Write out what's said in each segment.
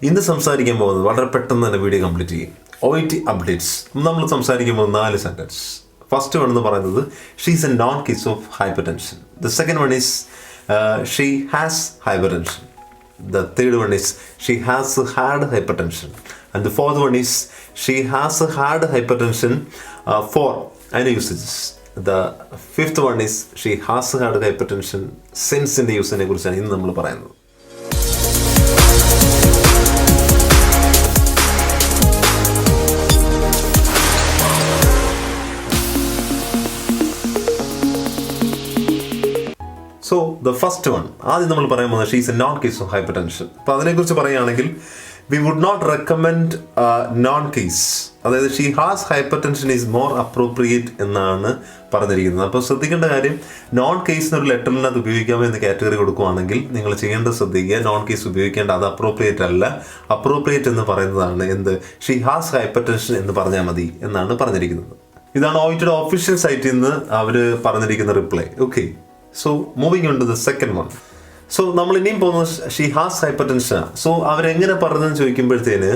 ഇന്ന് സംസാരിക്കാൻ പോകുന്നത് വളരെ പെട്ടെന്ന് തന്നെ വീഡിയോ കംപ്ലീറ്റ് ചെയ്യും. OET updates. നമ്മൾ സംസാരിക്കാൻ പോകുന്നത് 4 സെൻറ്റൻസ്. ഫസ്റ്റ് വൺ എന്ന് പറയുന്നത് she is a known case of hyper tension. The second one is she has hyper tension. The third one is she has had hypertension, and the fourth one is she has had hypertension for any usages. The fifth one is she has had hypertension since in the use ne kurichana innu nammal parayunnathu. So the first one, ആദ്യം നമ്മൾ പറയാൻ പോകുന്നത് she is a known case of hypertension. അപ്പോൾ അതിനെക്കുറിച്ച് പറയുകയാണെങ്കിൽ we would not recommend known case, അതായത് she has hypertension is more appropriate എന്നാണ് പറഞ്ഞിരിക്കുന്നത്. അപ്പോൾ ശ്രദ്ധിക്കേണ്ട കാര്യം, നോൺ കേസ് എന്നൊരു ലെറ്ററിനകത്ത് ഉപയോഗിക്കാമോ എന്ന് കാറ്റഗറി കൊടുക്കുകയാണെങ്കിൽ നിങ്ങൾ ചെയ്യേണ്ടത് ശ്രദ്ധിക്കുക, നോൺ കേസ് ഉപയോഗിക്കേണ്ട, അത് അപ്രോപ്രിയേറ്റ് അല്ല. അപ്രോപ്രിയേറ്റ് എന്ന് പറയുന്നതാണ് എന്ത്, ഷീ ഹാസ് ഹൈപ്പർ ടെൻഷൻ എന്ന് പറഞ്ഞാൽ മതി എന്നാണ് പറഞ്ഞിരിക്കുന്നത്. ഇതാണ് OETയുടെ ഒഫീഷ്യൽ സൈറ്റിൽ നിന്ന് അവർ പറഞ്ഞിരിക്കുന്ന reply. Okay, so moving on to the second one. So നമ്മൾ ഇനിയും പോകുന്നത് she has hypertension. So അവരെങ്ങനെ പറഞ്ഞതെന്ന് ചോദിക്കുമ്പോഴത്തേന്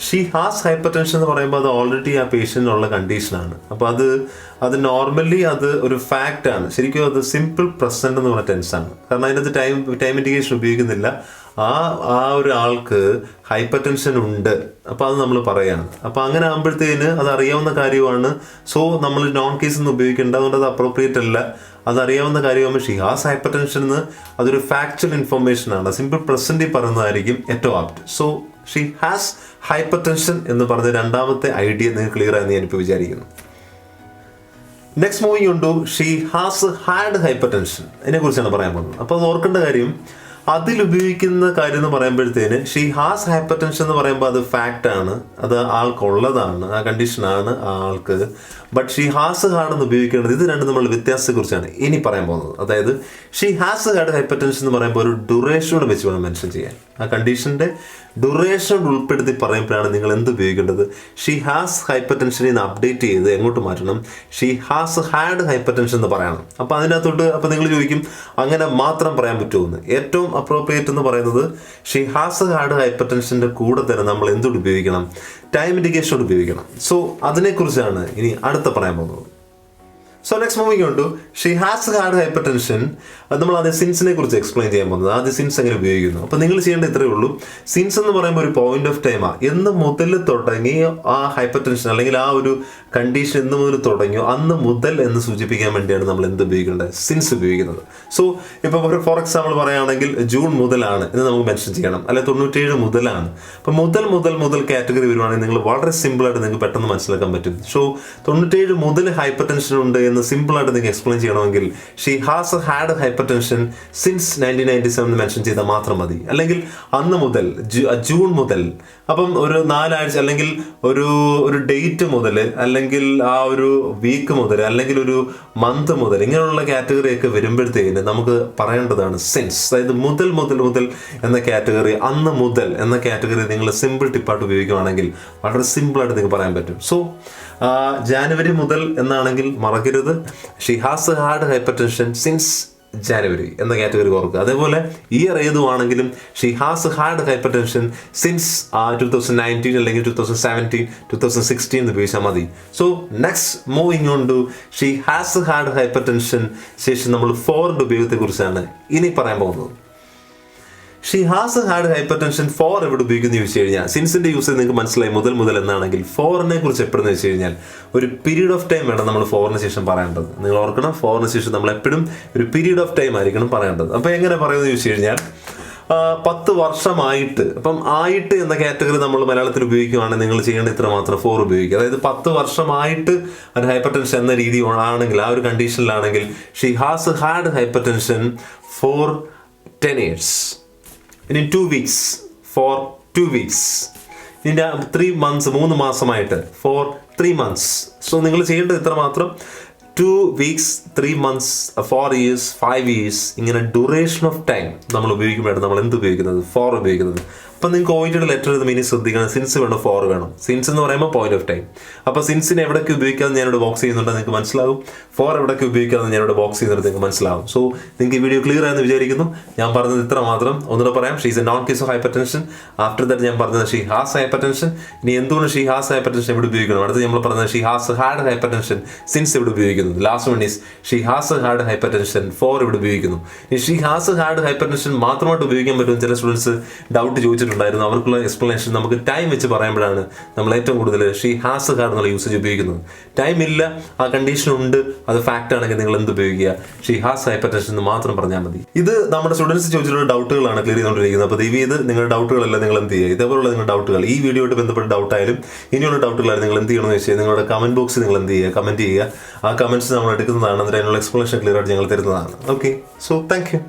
ഷീ ഹാസ് ഹൈപ്പർ ടെൻഷൻ എന്ന് പറയുമ്പോൾ അത് ഓൾറെഡി ആ പേഷ്യൻ്റിനുള്ള കണ്ടീഷനാണ്. അപ്പോൾ അത് നോർമലി അത് ഒരു ഫാക്റ്റാണ്. ശരിക്കും അത് സിമ്പിൾ പ്രസൻറ്റ് എന്ന് പറഞ്ഞ ടെൻസാണ്. കാരണം അതിനകത്ത് ടൈം ഇൻഡിക്കേഷൻ ഉപയോഗിക്കുന്നില്ല. ആ ഒരു ആൾക്ക് ഹൈപ്പർ ടെൻഷൻ ഉണ്ട്, അപ്പോൾ അത് നമ്മൾ പറയാണ്. അപ്പോൾ അങ്ങനെ ആകുമ്പോഴത്തേന് അത് അറിയാവുന്ന കാര്യമാണ്. സോ നമ്മൾ നോൺ കേസ് ഒന്നും ഉപയോഗിക്കേണ്ട, അതുകൊണ്ട് അത് അപ്രോപ്രിയേറ്റ് അല്ല. അതറിയാവുന്ന കാര്യമാകുമ്പോൾ ഷീ ഹാസ് ഹൈപ്പർ ടെൻഷൻ എന്ന് അതൊരു ഫാക്ച്വൽ ഇൻഫർമേഷൻ ആണ്. സിമ്പിൾ പ്രസൻറ്റിൽ പറയുന്നതായിരിക്കും ഏറ്റവും apt. So she has hypertension എന്ന് പറഞ്ഞ രണ്ടാമത്തെ ഐഡിയ നിങ്ങൾക്ക് ക്ലിയർ ആയെന്ന് ഞാനിപ്പോൾ വിചാരിക്കുന്നു. നെക്സ്റ്റ് മൂവിങ് ഉണ്ട് she has had hypertension. ഇതിനെക്കുറിച്ചാണ് പറയാൻ പോകുന്നത്. അപ്പോൾ അത് ഓർക്കേണ്ട കാര്യം, അതിലുപയോഗിക്കുന്ന കാര്യം എന്ന് പറയുമ്പോഴത്തേന് ഷീ ഹാസ് ഹൈപ്പർ ടെൻഷൻ എന്ന് പറയുമ്പോൾ അത് ഫാക്റ്റാണ്, അത് ആൾക്കുള്ളതാണ്, ആ കണ്ടീഷനാണ് ആ ആൾക്ക്. ബട്ട് ഷീ ഹാസ് ഹാഡ് എന്ന് ഉപയോഗിക്കേണ്ടത്, ഇത് രണ്ടും നമ്മൾ വ്യത്യാസത്തെക്കുറിച്ചാണ് ഇനി പറയാൻ പോകുന്നത്. അതായത് she has had hypertension എന്ന് പറയുമ്പോൾ ഒരു ഡ്യൂറേഷനോട് വെച്ച് വേണം മെൻഷൻ ചെയ്യാൻ. ആ കണ്ടീഷൻ്റെ ഡ്യൂറേഷൻ ഉൾപ്പെടുത്തി പറയുമ്പോഴാണ് നിങ്ങൾ എന്ത് ഉപയോഗിക്കേണ്ടത്. ഷീ ഹാസ് ഹൈപ്പർ ടെൻഷൻ എന്ന് അപ്ഡേറ്റ് ചെയ്ത് എങ്ങോട്ട് മാറ്റണം, she has had hypertension എന്ന് പറയണം. അപ്പോൾ അതിനകത്തോട്ട് അപ്പോൾ നിങ്ങൾ ചോദിക്കും അങ്ങനെ മാത്രം പറയാൻ പറ്റുമെന്ന്. ഏറ്റവും അപ്രോപ്രിയേറ്റ് എന്ന് പറയുന്നത് ഷീ ഹാസ് ഹാഡ് ഹൈപ്പർ ടെൻഷൻ്റെ കൂടെ തന്നെ നമ്മൾ എന്തുകൊണ്ട് ഉപയോഗിക്കണം, ടൈം ഇൻഡിക്കേഷനോട് ഉപയോഗിക്കണം. സോ അതിനെക്കുറിച്ചാണ് ഇനി അടുത്ത പറയാൻ പോകുന്നത്. സോ നെക്സ്റ്റ് മൂവിങ് ഉണ്ട് she has had hyper tension. നമ്മൾ ആദ്യം സിൻസിനെ കുറിച്ച് എക്സ്പ്ലെയിൻ ചെയ്യാൻ പോകുന്നത്. ആദ്യം സിൻസ് എങ്ങനെ ഉപയോഗിക്കുന്നു. അപ്പോൾ നിങ്ങൾ ചെയ്യേണ്ട ഇത്രയേ ഉള്ളൂ. സിൻസ് എന്ന് പറയുമ്പോൾ ഒരു പോയിന്റ് ഓഫ് ടൈമാണ്. എന്ന് മുതൽ തുടങ്ങിയോ ആ ഹൈപ്പർ ടെൻഷൻ അല്ലെങ്കിൽ ആ ഒരു കണ്ടീഷൻ എന്ന് മുതൽ തുടങ്ങിയോ അന്ന് മുതൽ എന്ന് സൂചിപ്പിക്കാൻ വേണ്ടിയാണ് നമ്മൾ എന്ത് ഉപയോഗിക്കേണ്ടത്, സിൻസ് ഉപയോഗിക്കുന്നത്. സോ ഇപ്പോൾ ഫോർ എക്സാമ്പിൾ പറയുകയാണെങ്കിൽ ജൂൺ മുതലാണ് എന്ന് നമുക്ക് മെൻഷൻ ചെയ്യണം, അല്ലെ 97 മുതലാണ്. അപ്പോൾ മുതൽ കാറ്റഗറി വരുവാണെങ്കിൽ നിങ്ങൾ വളരെ സിമ്പിളായിട്ട് നിങ്ങൾക്ക് പെട്ടെന്ന് മനസ്സിലാക്കാൻ പറ്റും. സോ 97 മുതൽ ഹൈപ്പർ ടെൻഷൻ ഉണ്ട് എന്ന് സിമ്പിളായിട്ട് നിങ്ങൾക്ക് എക്സ്പ്ലെയിൻ ചെയ്യണമെങ്കിൽ she has had hypertension since 1997 mention ചെയ്താൽ മാത്രം മതി. അല്ലെങ്കിൽ അന്ന് മുതൽ, ജൂൺ മുതൽ, അപ്പം ഒരു 4 ആഴ്ച അല്ലെങ്കിൽ ഒരു ഡേറ്റ് മുതൽ, അല്ലെങ്കിൽ ആ ഒരു വീക്ക് മുതൽ, അല്ലെങ്കിൽ ഒരു മന്ത് മുതൽ, ഇങ്ങനെയുള്ള കാറ്റഗറിയൊക്കെ വരുമ്പോഴത്തേന് നമുക്ക് പറയേണ്ടതാണ് സിൻസ്. അതായത് മുതൽ എന്ന കാറ്റഗറി, അന്ന് മുതൽ എന്ന കാറ്റഗറി നിങ്ങൾ സിമ്പിൾ ടിപ്പായിട്ട് ഉപയോഗിക്കുകയാണെങ്കിൽ വളരെ സിമ്പിളായിട്ട് നിങ്ങൾക്ക് പറയാൻ പറ്റും. സോ ജാനുവരി മുതൽ എന്നാണെങ്കിൽ മറക്കരുത്, she has had hypertension since January എന്ന കാറ്റഗറി ഓർക്കുക. അതേപോലെ ഇയർ ഏതുവാണെങ്കിലും she has had hypertension since 2019 അല്ലെങ്കിൽ 2017, 2016 എന്ന് ഉപയോഗിച്ചാൽ മതി. So next moving on to she has had hypertension ശേഷം നമ്മൾ ഫോറിൻ്റെ ഉപയോഗത്തെക്കുറിച്ചാണ് ഇനി പറയാൻ പോകുന്നത്. She has had hypertension for എവിടെ ഉപയോഗിക്കുന്നു ചോദിച്ചു കഴിഞ്ഞാൽ, സിൻസിൻ്റെ യൂസ് നിങ്ങൾക്ക് മനസ്സിലായി മുതൽ എന്നാണെങ്കിൽ ഫോറിനെ കുറിച്ച് എപ്പോഴെന്ന് വെച്ച് കഴിഞ്ഞാൽ ഒരു പീരീഡ് ഓഫ് ടൈം വേണം നമ്മൾ ഫോറിന് ശേഷം പറയേണ്ടത്. നിങ്ങൾ ഓർക്കണം, ഫോറിന് ശേഷം നമ്മൾ എപ്പോഴും ഒരു പീരീഡ് ഓഫ് ടൈം ആയിരിക്കണം പറയേണ്ടത്. അപ്പോൾ എങ്ങനെ പറയുമെന്ന് ചോദിച്ചു കഴിഞ്ഞാൽ 10 വർഷമായിട്ട്, അപ്പം ആയിട്ട് എന്ന കാറ്റഗറി നമ്മൾ മലയാളത്തിൽ ഉപയോഗിക്കുകയാണെങ്കിൽ നിങ്ങൾ ചെയ്യേണ്ട ഇത്ര മാത്രം ഫോർ ഉപയോഗിക്കുക. അതായത് 10 വർഷമായിട്ട് അത് ഹൈപ്പർ ടെൻഷൻ എന്ന രീതി ആണെങ്കിൽ, ആ ഒരു കണ്ടീഷനിലാണെങ്കിൽ she has had hypertension for 10 years. ഇനി 2 weeks, ഫോർ 2 weeks. ഇതിൻ്റെ 3 months, 3 മാസമായിട്ട് ഫോർ 3 months. സോ നിങ്ങൾ ചെയ്യേണ്ടത് ഇത്ര മാത്രം, 2 weeks, 3 months, 4 years, 5 years. ഇങ്ങനെ ഡ്യൂറേഷൻ ഓഫ് ടൈം നമ്മൾ ഉപയോഗിക്കുമ്പോഴാണ് നമ്മൾ എന്ത് ഉപയോഗിക്കുന്നത്, ഫോർ ഉപയോഗിക്കുന്നത്. അപ്പം നിങ്ങൾക്ക് OET ലെറ്റർ എഴുതുമ്പോൾ ഇനി ശ്രദ്ധിക്കണം, സിൻസ് വേണം, ഫോർ വേണം. സിൻസ് എന്ന് പറയുമ്പോൾ പോയിന്റ് ഓഫ് ടൈം. അപ്പോൾ സിൻസിനെ എവിടേക്ക് ഉപയോഗിക്കാതെ ഞാനിവിടെ ബോക്സ് ചെയ്യുന്നുണ്ടെന്ന് നിങ്ങൾക്ക് മനസ്സിലാവും. ഫോർ എവിടേക്ക് ഉപയോഗിക്കാതെ ഞാനിവിടെ ബോക്സ് ചെയ്യുന്നത് നിങ്ങൾക്ക് മനസ്സിലാവും. സോ നിങ്ങൾക്ക് ഈ വീഡിയോ ക്ലിയർ ആയെന്ന് വിചാരിക്കുന്നു. ഞാൻ പറഞ്ഞത് ഇത്ര മാത്രം. ഒന്നുകൂടെ പറയാം, she is a known case of hyper tension. After that ഞാൻ പറഞ്ഞത് ഷീ ഹാസ് ഹൈപ്പർ ടെൻഷൻ. ഇനി എന്തുകൊണ്ട് ഷീ ഹാസ് ഹൈപ്പർ ടെൻഷൻ എവിടെ ഉപയോഗിക്കണം? അടുത്ത് നമ്മൾ പറഞ്ഞത് she has had hypertension, since എവിടെ ഉപയോഗിക്കുന്നു? Last one is she has had hypertension, for എവിടെ ഉപയോഗിക്കുന്നു? ഈ she has had hypertension മാത്രമായിട്ട് ഉപയോഗിക്കാൻ പറ്റും. ചില സ്റ്റുഡൻസ് ഡൗട്ട് ചോദിച്ചിട്ടുണ്ടായിരുന്നു. അവർക്കുള്ള എക്സ്പ്ലനേഷൻ നമുക്ക് ടൈം വെച്ച് പറയുമ്പോഴാണ് നമ്മൾ ഏറ്റവും കൂടുതൽ ഷീ ഹാസ് ഹാഡ് എന്നുള്ള യൂസേജ് ഉപയോഗിക്കുന്നത്. ടൈം ഇല്ല, ആ കണ്ടീഷൻ ഉണ്ട്, അത് ഫാക്ട് ആണെങ്കിൽ നിങ്ങൾ എന്ത് ഉപയോഗിക്കുക? ഷീ ഹാസ് ഹൈപ്പർ ടെൻഷൻ എന്ന് മാത്രം പറഞ്ഞാൽ മതി. ഇത് നമ്മുടെ സ്റ്റുഡൻസ് ചോദിച്ചിട്ടുള്ള ഡൗട്ടുകളാണ് ക്ലിയർ ചെയ്തുകൊണ്ടിരിക്കുന്നത്. അപ്പോൾ ദയവ് ചെയ്ത് നിങ്ങളുടെ ഡൗട്ടുകളെല്ലാം നിങ്ങൾ എന്ത് ചെയ്യുക? ഇതേപോലുള്ള നിങ്ങളുടെ ഡൗട്ടുകൾ, ഈ വീഡിയോയായിട്ട് ബന്ധപ്പെട്ട ഡൗട്ടായാലും ഇനിയുള്ള ഡൗട്ടുകളായാലും നിങ്ങൾ എന്ത് ചെയ്യണമെന്ന് വെച്ചാൽ നിങ്ങളുടെ കമന്റ് ബോക്സിൽ നിങ്ങൾ എന്ത് ചെയ്യുക? കമന്റ് ചെയ്യുക. ആ കമന്റ്സ് നമ്മൾ എടുക്കുന്നതാണ്. എന്നിട്ട് അതിനുള്ള എക്സ്പ്ലനേഷൻ ക്ലിയർ ആയിട്ട് ഞങ്ങൾ തരുന്നതാണ്. Okay, so thank you.